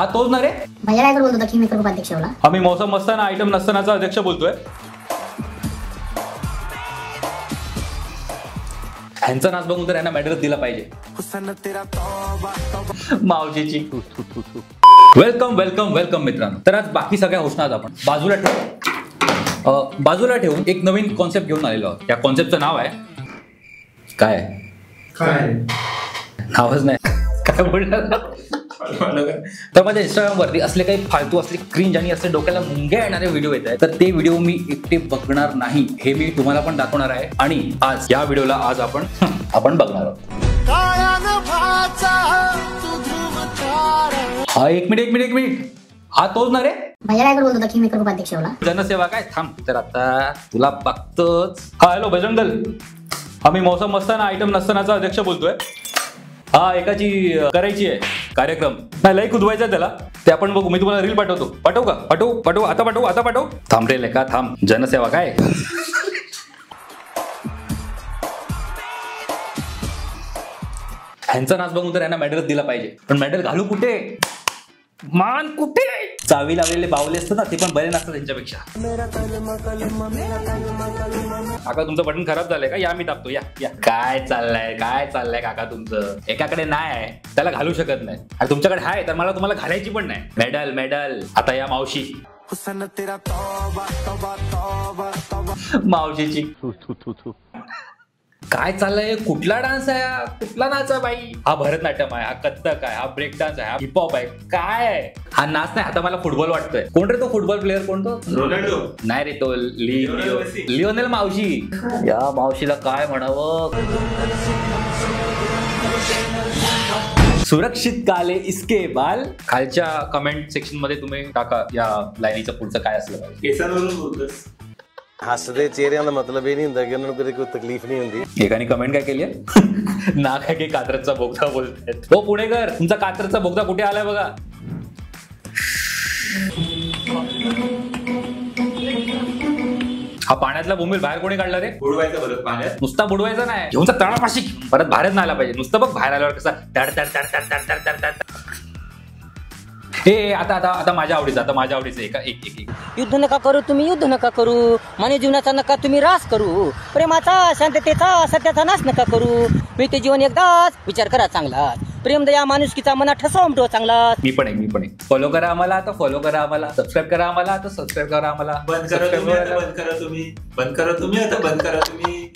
हा तोच ना रे भैया काय बोलतो की मेकर उपाध्यक्ष होला आम्ही मौसम असताना आयटम नसतानाचा अध्यक्ष बोलतोय। ह्यांचा नाच बघून तर यांना मेडल दिला पाहिजे मावशीची। वेलकम वेलकम वेलकम मित्रांनो। तर आज बाकी सगळ्या घोषणा आपण बाजूला ठेवून एक नवीन कॉन्सेप्ट घेऊन आलेलो आहोत। त्या कॉन्सेप्टचं नाव आहे काय नावच नाही काय बोलणार। तर माझ्या इंस्टाग्राम वरती असले काही फालतू असले क्रिंज आणि असले डोक्याला मुंग्या येणारे व्हिडिओ येत आहेत, तर ते व्हिडिओ मी एकटे बघणार नाही, हे मी तुम्हाला पण दाखवणार आहे। आणि आज या व्हिडिओला आज आपण बघणार आहोत। हा एक मिनिट हा तोच ना रे भैया काय बोलतो की मेकर उपाध्यक्ष होला जनसेवा काय थांब तर आता तुला बघतोच। हा हॅलो बजरंग दल, आम्ही मौसम असताना आयटम नसतानाचा अध्यक्ष बोलतोय। हा एकाची करायची आहे कार्यक्रम, नाही लई कुदवायचा त्याला, ते आपण बघू। मी तुम्हाला रील पाठवतो। पाठवू का? पाठवू आता पाठवू थांब रे लेका थांब। जनसेवा काय ह्यांचा नाच बघून तर यांना मेडल दिला पाहिजे, पण मेडल घालू कुठे? मान कुठे? चावी लावलेले बावले असतात ना, ते पण बरे नसतात त्यांच्यापेक्षा। काका तुमचं बटन खराब झालंय का? या मी दाबतो या काय चाललंय काका तुमचं? एकाकडे नाही आहे त्याला घालू शकत नाही, आणि तुमच्याकडे आहे तर मला तुम्हाला घालायची पण नाही मेडल। आता या मावशी मावशीची काय चाललंय? कुठला डान्स आहे हा? कुठला नाच आहे बाई? हा भरतनाट्यम आहे, हा कथ्थक आहे, हा ब्रेक डान्स आहे, हा हिपहॉप आहे, काय आहे हा नाच? नाही आता मला फुटबॉल वाटतोय। कोण रे तो फुटबॉल प्लेअर? कोण तो? रोनाल्डो नाही रे, तो लिओनेल मावशी। या मावशीला काय म्हणावं? सुरक्षित काले इसके बाल। खालच्या कमेंट सेक्शन मध्ये तुम्ही टाका या लाईनीचं पुढचं काय असलं पाहिजे। केसांवरून बोलतोस हसदे चेहऱ्याचा मतलब ये नहीं होता कि उन्हें कोई तकलीफ नहीं होती। एकाने कमेंट काय केली आहे ना काय की कात्रजचा बोगदा बोलतायत। हो पुणेकर, तुमचा कात्रजचा बोगदा कुठे आलाय बघा। हा पाण्यातला बोंबील बाहेर कोणी काढला रे? बुडवायचा परत पाण्यात, नुसता बुडवायचा नाही, घेऊन तळापाशी परत बाहेरच नाही आला पाहिजे। नुसतं बघ बाहेर आल्यावर कसा तड हे आता माझ्या आवडीचं एक युद्ध नका करू तुम्ही, युद्ध नका करू, मानवी जीवनाचा नका तुम्ही रास करू, प्रेमाचा शांततेचा सत्याचा नाश नका करू, मिळते जीवन एकदाच, विचार करा चांगला, प्रेम दया माणुसकीचा मनात ठसा उमटवा चांगला। मी पण आहे फॉलो करा आम्हाला, आता फॉलो करा आम्हाला, सबस्क्राईब करा आम्हाला, आता सबस्क्राईब करा आम्हाला, बंद करा तुम्ही आता बंद करा तुम्ही